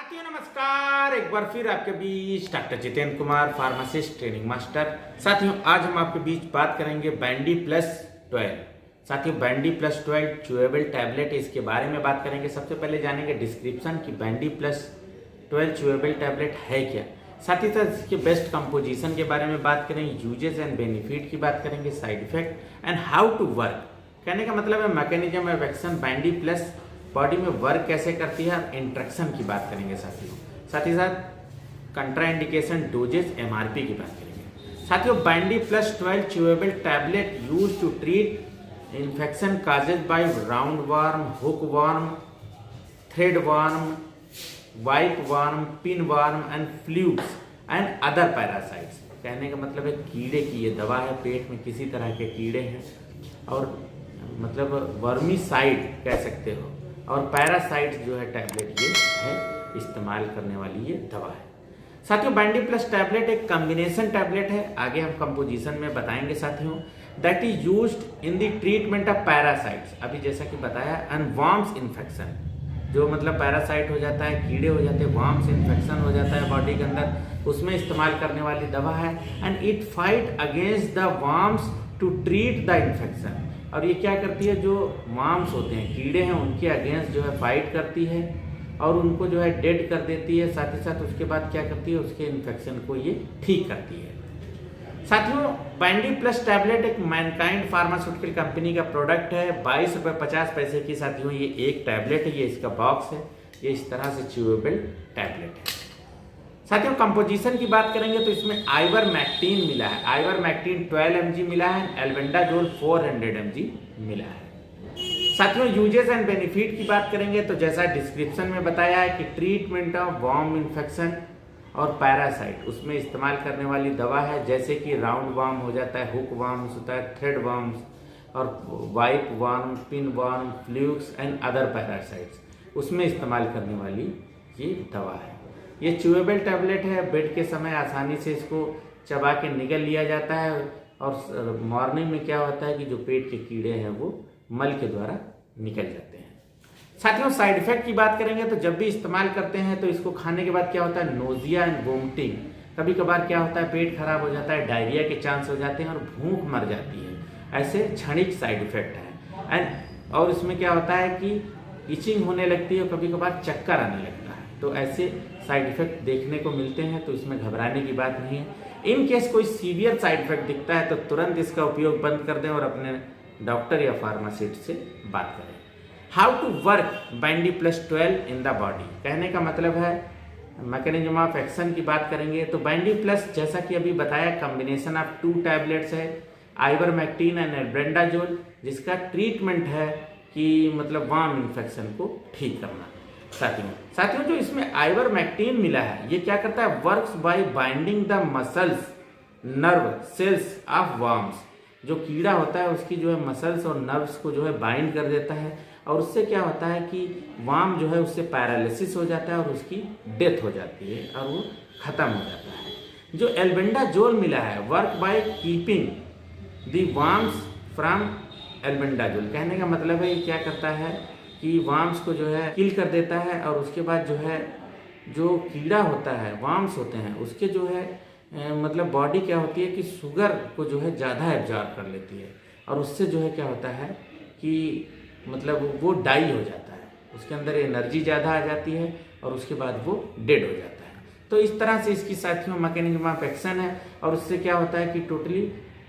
साथियों नमस्कार, एक बार फिर आपके बीच doctor Jitendra Kumar, pharmacist training master. साथियों आज हम आपके बीच बात करेंगे बैंडी प्लस 12। साथियों बैंडी प्लस 12 च्यूएबल टैबलेट, इसके बारे में बात करेंगे। सबसे पहले जानेंगे डिस्क्रिप्शन कि बैंडी प्लस 12 च्यूएबल टैबलेट है क्या। साथ ही साथ इसके बेस्ट कंपोजिशन के बारे में बात करेंगे, यूजेस एंड बेनिफिट की बात करेंगे, side effect and how to work. कहने का मतलब है mechanism of action Bandy plus body में वर्क कैसे करती है, और इंट्रैक्शन की बात करेंगे साथियों। साथ ही साथ कंट्राइंडिकेशन, डोजेज, एमआरपी की बात करेंगे। साथियों Bandy plus 12 chewable tablet use to treat infection causes by round worm, hook worm, thread worm, whip worm, pin worm and flukes and other parasites. कहने का मतलब है कीड़े की ये दवा है। पेट में किसी तरह के कीड़े हैं और मतलब वर्मीसाइड कह सकते हो, और पैरासाइट जो है टैबलेट ये है इस्तेमाल करने वाली ये दवा है। साथियों बैंडी प्लस टैबलेट एक कॉम्बिनेशन टैबलेट है, आगे हम कंपोजिशन में बताएंगे साथियों। That is used in the treatment of parasites, अभी जैसा कि बताया, एंड वर्म्स इन्फेक्शन, जो मतलब पैरासाइट हो जाता है, कीड़े हो जाते हैं, वर्म्स इन्फेक्शन हो जाता है बॉडी के अंदर, उसमें इस्तेमाल करने वाली दवा है। And it fight against the worms to treat the infection. और ये क्या करती है, जो वर्म्स होते हैं, कीड़े हैं, उनके अगेंस्ट जो है फाइट करती है और उनको जो है डेड कर देती है। साथ ही साथ उसके बाद क्या करती है, उसके इन्फेक्शन को ये ठीक करती है। साथियों बैंडी प्लस टैबलेट एक मैनकाइंड फार्मास्यूटिकल कंपनी का प्रोडक्ट है। 22 रुपये 50 पैसे की साथियों ये एक टैबलेट है, ये इसका बॉक्स है, ये इस तरह से च्यूएबल टैबलेट है। साथियों कंपोजिशन की बात करेंगे तो इसमें आइवरमेक्टिन मिला है, आइवरमेक्टिन 12 mg मिला है, एल्बेंडाजोल 400 mg मिला है। साथियों यूजेस एंड बेनिफिट की बात करेंगे तो जैसा डिस्क्रिप्शन में बताया है कि ट्रीटमेंट ऑफ वर्म इन्फेक्शन और पैरासाइट, उसमें इस्तेमाल करने वाली दवा है। जैसे कि राउंड वर्म हो जाता है, हुक वर्म्स होता है, थ्रेड वर्म्स और wipe worm, pin worm, flukes and other parasites, उसमें इस्तेमाल करने वाली ये दवा है। ये च्यूएबल टैबलेट है, बेड के समय आसानी से इसको चबा के निगल लिया जाता है, और मॉर्निंग में क्या होता है कि जो पेट के कीड़े हैं वो मल के द्वारा निकल जाते हैं। साथियों साइड इफेक्ट की बात करेंगे तो जब भी इस्तेमाल करते हैं तो इसको खाने के बाद क्या होता है, नोजिया एंड वोमिटिंग, कभी कभार क्या होता है पेट खराब हो जाता है, डायरिया के चांस हो जाते हैं और भूख मर जाती है। ऐसे क्षणिक साइड इफेक्ट है। एंड और इसमें क्या होता है कि इचिंग होने लगती है और कभी कभार चक्कर आने लगता है। तो ऐसे साइड इफेक्ट देखने को मिलते हैं, तो इसमें घबराने की बात नहीं है। इन केस कोई सीवियर साइड इफेक्ट दिखता है तो तुरंत इसका उपयोग बंद कर दें और अपने डॉक्टर या फार्मासिस्ट से बात करें। How to work Bandy plus 12 in the body, कहने का मतलब है मैकेनिज्म ऑफ एक्शन की बात करेंगे तो बैंडी प्लस जैसा कि अभी बताया कॉम्बिनेशन ऑफ 2 टैबलेट्स है, आइवरमेक्टिन एंड एल्बेंडाजोल, जिसका ट्रीटमेंट है कि मतलब वर्म इन्फेक्शन को ठीक करना। साथियों जो इसमें आइवरमेक्टिन मिला है ये क्या करता है, works by binding the muscles nerve cells of worms. जो कीड़ा होता है उसकी जो है मसल्स और नर्व्स को जो है बाइंड कर देता है, और उससे क्या होता है कि वर्म जो है उससे पैरालिसिस हो जाता है और उसकी डेथ हो जाती है और वो खत्म हो जाता है। जो एल्बेंडाजोल मिला है, work by keeping the worms from albendazole, कहने का मतलब है ये क्या करता है कि वर्म्स को जो है किल कर देता है, और उसके बाद जो है जो कीड़ा होता है, वर्म्स होते हैं, उसके जो है मतलब बॉडी क्या होती है कि शुगर को जो है ज़्यादा एब्जॉर्ब कर लेती है, और उससे जो है क्या होता है कि मतलब वो डाई हो जाता है, उसके अंदर एनर्जी ज़्यादा आ जाती है और उसके बाद वो डेड हो जाता है। तो इस तरह से इसकी साथियों मैकेनिज्म ऑफ एक्शन है, और उससे क्या होता है कि टोटली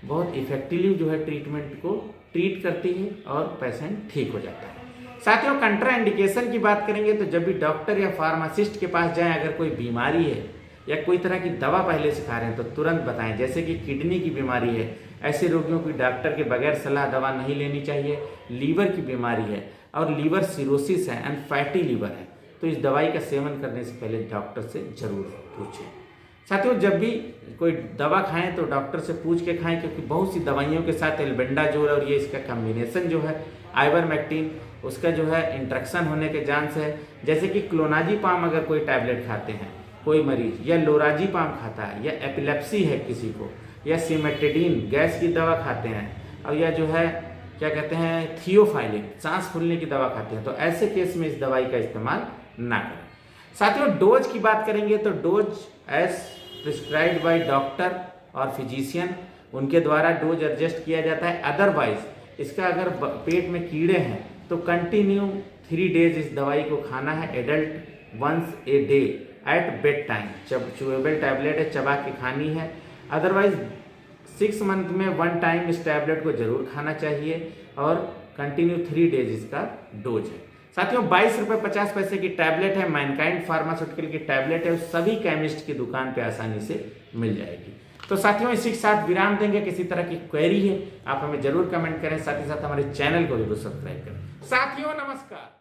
बहुत इफेक्टिवली जो है ट्रीटमेंट को ट्रीट करती है और पेशेंट ठीक हो जाता है। साथियों कंट्राइंडिकेशन की बात करेंगे तो जब भी डॉक्टर या फार्मासिस्ट के पास जाएं, अगर कोई बीमारी है या कोई तरह की दवा पहले से खा रहे हैं तो तुरंत बताएं। जैसे कि किडनी की बीमारी है, ऐसे रोगियों की डॉक्टर के बगैर सलाह दवा नहीं लेनी चाहिए। लीवर की बीमारी है और लीवर सिरोसिस है एंड फैटी लीवर है, तो इस दवाई का सेवन करने से पहले डॉक्टर से जरूर पूछें। साथियों जब भी कोई दवा खाएं तो डॉक्टर से पूछ के खाएं, क्योंकि बहुत सी दवाइयों के साथ एल्बेंडाजोल और ये इसका कॉम्बिनेशन जो है आइवरमेक्टिन, उसका जो है इंट्रैक्शन होने के चांस है। जैसे कि क्लोनाजीपाम अगर कोई टैबलेट खाते हैं कोई मरीज, या लोराजीपाम खाता है, या एपिलेप्सी है किसी को, या सिमेटेडिन गैस की दवा खाते हैं, और या जो है क्या कहते हैं थियोफाइलिन सांस फूलने की दवा खाते हैं, तो ऐसे केस में इस दवाई का इस्तेमाल ना करें। साथियों डोज की बात करेंगे तो dose as prescribed by doctor और फिजिशियन, उनके द्वारा डोज एडजस्ट किया जाता है। अदरवाइज इसका अगर पेट में कीड़े हैं तो कंटिन्यू 3 डेज इस दवाई को खाना है, adult once a day at bed time. Chewable tablet है, चबा के खानी है। अदरवाइज 6 मंथ में 1 टाइम इस टैबलेट को जरूर खाना चाहिए और कंटिन्यू 3 डेज इसका डोज है। साथियों 22 रुपये 50 पैसे की टैबलेट है, मैनकाइंड फार्मास्यूटिकल की टैबलेट है, सभी केमिस्ट की दुकान पे आसानी से मिल जाएगी। तो साथियों इसी के साथ विराम देंगे। किसी तरह की क्वेरी है आप हमें जरूर कमेंट करें, साथ ही साथ हमारे चैनल को भी सब्सक्राइब करें। साथियों नमस्कार।